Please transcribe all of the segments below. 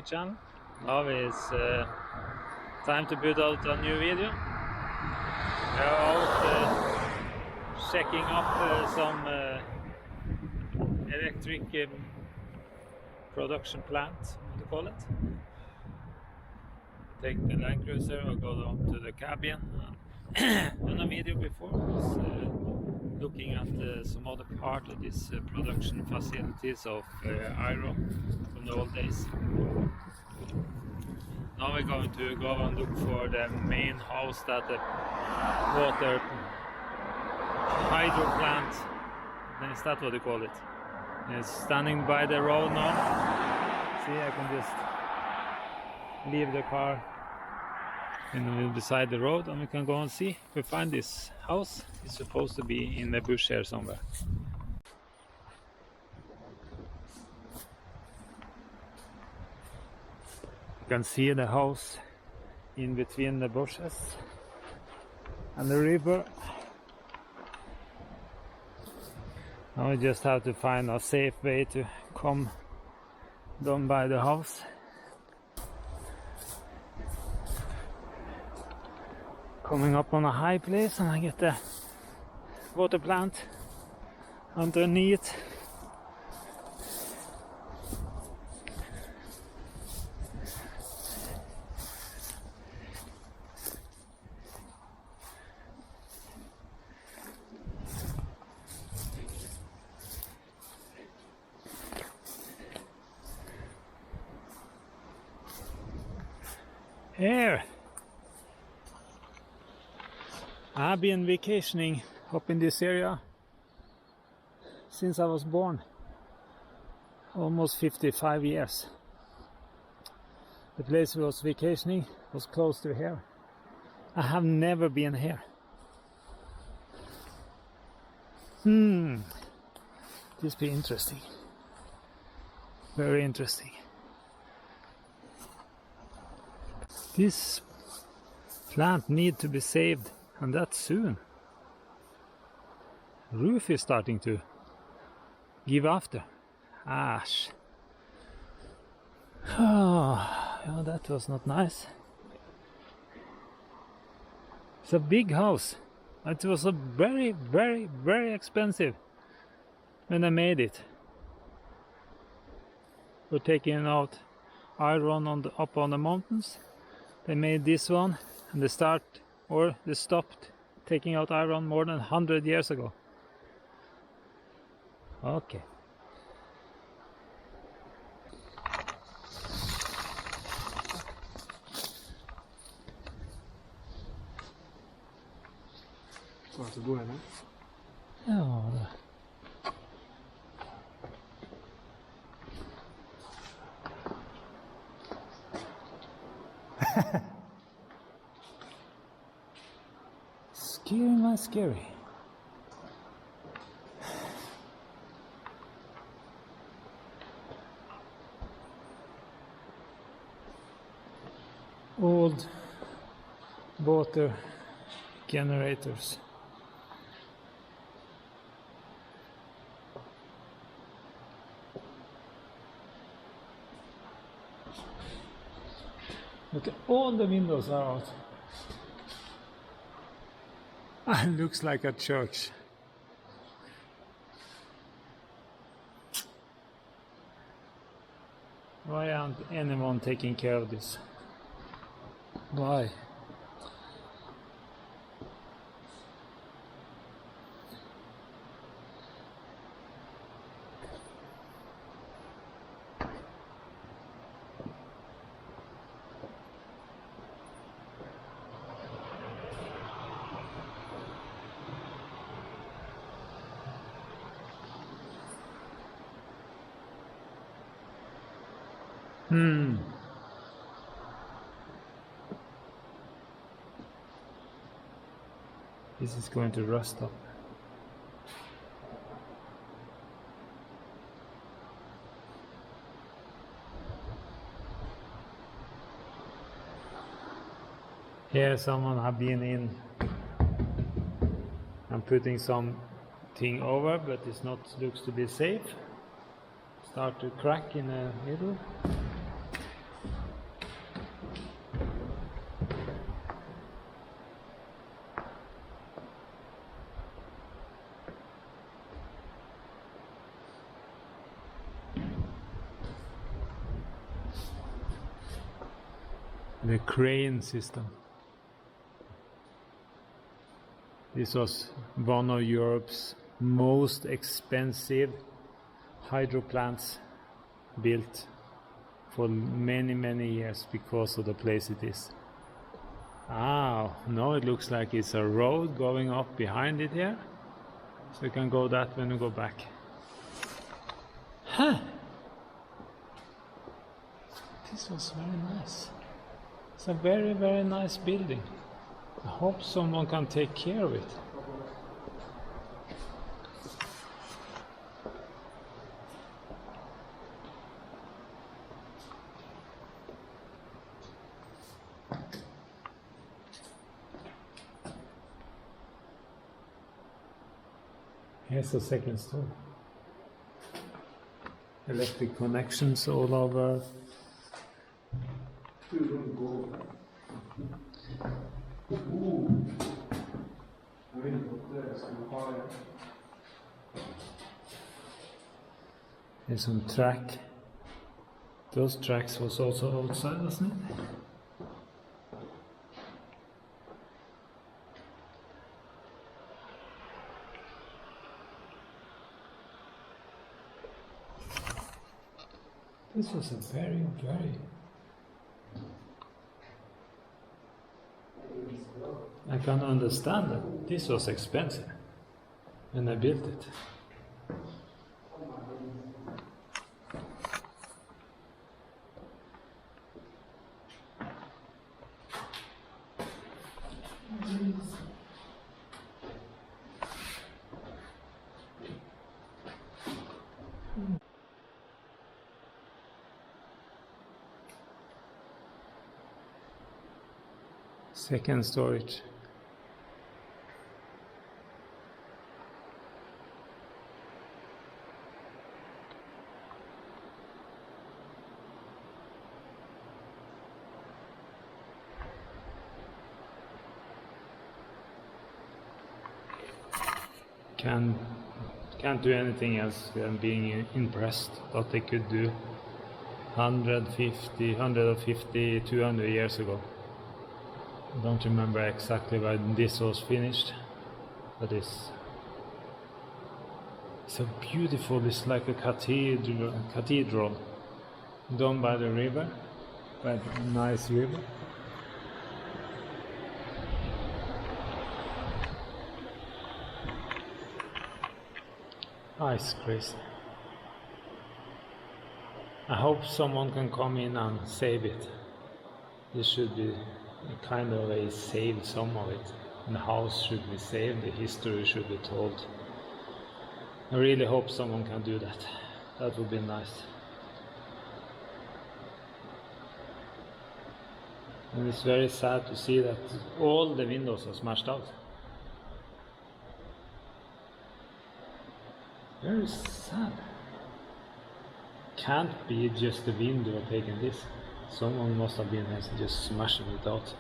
the channel. Now it's time to put out a new video. We are out checking up some electric production plant, what do you call it? Take the land cruiser or go down to the cabin. In a video before was looking at some other part of this production facilities of iron from the old days. Now we're going to go and look for the main house that the water hydro plant, is that what you call it? It's standing by the road now. See, I can just leave the car beside the road and we can go and see if we find this house. It's supposed to be in the bush here somewhere. You can see the house in between the bushes and the river. Now we just have to find a safe way to come down by the house. Coming up on a high place and I get the water plant underneath. Here! I've been vacationing up in this area since I was born, almost 55 years. The place we was vacationing was close to here. I have never been here. This be interesting. Very interesting. This plant need to be saved. And that soon. Roof is starting to give after. Ash. Oh, yeah, that was not nice. It's a big house. It was a very, very, very expensive when I made it. We're taking out iron up on the mountains. They made this one and they stopped taking out iron more than 100 years ago. Okay. Vart går det? Ja. Scary. Old water generators. Look, all the windows are out. It looks like a church. Why aren't anyone taking care of this? Why? This is going to rust up. Here someone have been in and putting something over, but it's not looks to be safe. Start to crack in the middle. the crane system. This was one of Europe's most expensive hydro plants built for many years because of the place it is. Ah, now it looks like it's a road going up behind it here, so you can go that when you go back. Huh. This was very nice. It's a very nice building. I hope someone can take care of it. Here's the second story. Electric connections all over. There's some track. Those tracks was also outside, wasn't it? This was a very I can understand that this was expensive when I built it. Second storage. Can't do anything else than being impressed what they could do 150, 200 years ago. I don't remember exactly when this was finished, but it's so beautiful. It's like a cathedral done by the river, by a nice river. Ah, it's crazy. I hope someone can come in and save it. This should be kind of a save some of it. And the house should be saved, the history should be told. I really hope someone can do that. That would be nice. And it's very sad to see that all the windows are smashed out. Very sad. Can't be just the window taking this. Someone must have been just smashing it out.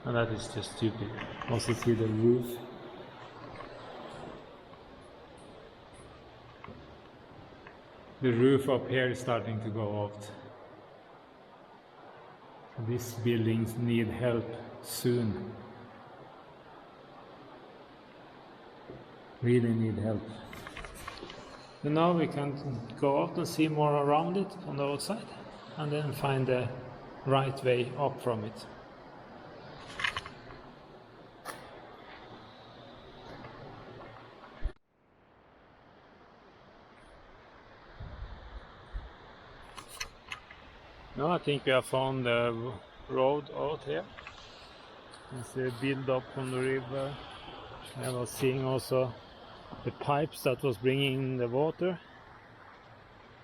And that is just stupid. Also see the roof. The roof up here is starting to go out. These buildings need help soon. Really need help. And now we can go out and see more around it on the outside and then find the right way up from it. Now I think we have found the road out here. It's a build up from the river. I was seeing also the pipes that was bringing the water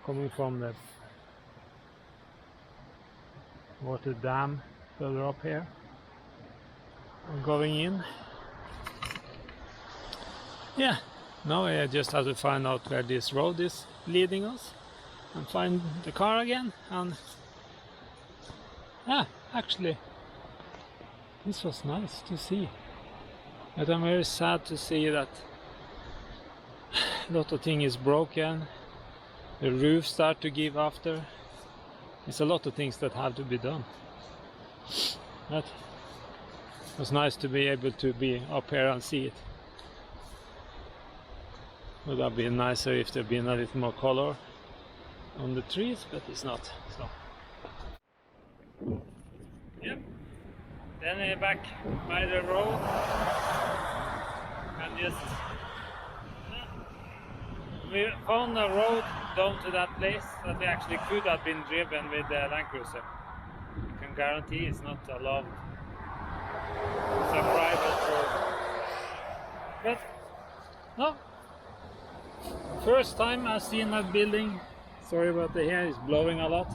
coming from the water dam further up here and going in. Yeah, now I just have to find out where this road is leading us and find the car again. And actually this was nice to see, but I'm very sad to see that a lot of things is broken. The roof start to give after. It's a lot of things that have to be done. But it was nice to be able to be up here and see it. Would have been nicer if there'd been a little more color on the trees, but it's not. So yep. Then back by the road and just we found a road down to that place that we actually could have been driven with the Land Cruiser. I can guarantee it's not allowed. It's a private road. But no. First time I've seen that building. Sorry about the hair, it's blowing a lot.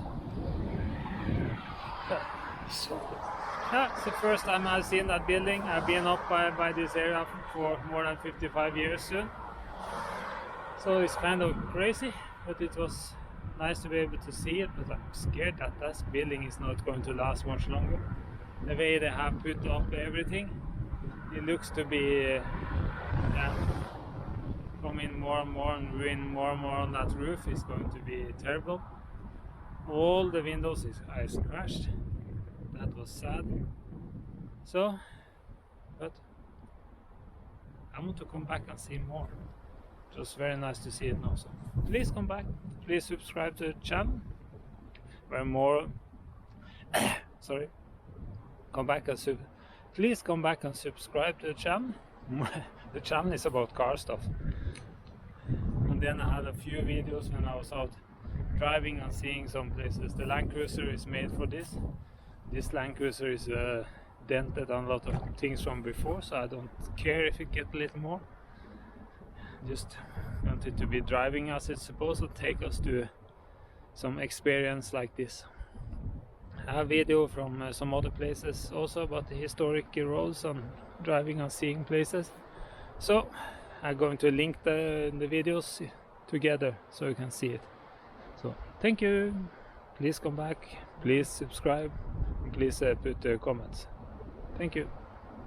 Yeah, it's the first time I've seen that building. I've been up by this area for more than 55 years soon. So it's kind of crazy, but it was nice to be able to see it. But I'm scared that this building is not going to last much longer. The way they have put up everything, it looks to be coming more and more and ruin more and more on that roof. Is going to be terrible. All the windows is crashed. That was sad. So, but I want to come back and see more. It was very nice to see it now. So please come back. Please subscribe to the channel. Where more. Sorry. Come back and please come back and subscribe to the channel. The channel is about car stuff. And then I had a few videos when I was out driving and seeing some places. The Land Cruiser is made for this. This Land Cruiser is dented on a lot of things from before, so I don't care if it gets a little more. Just want it to be driving as it's supposed to take us to some experience like this. I have a video from some other places also about the historic roads and driving and seeing places. So I'm going to link the videos together so you can see it. So thank you. Please come back. Please subscribe. Please put comments. Thank you.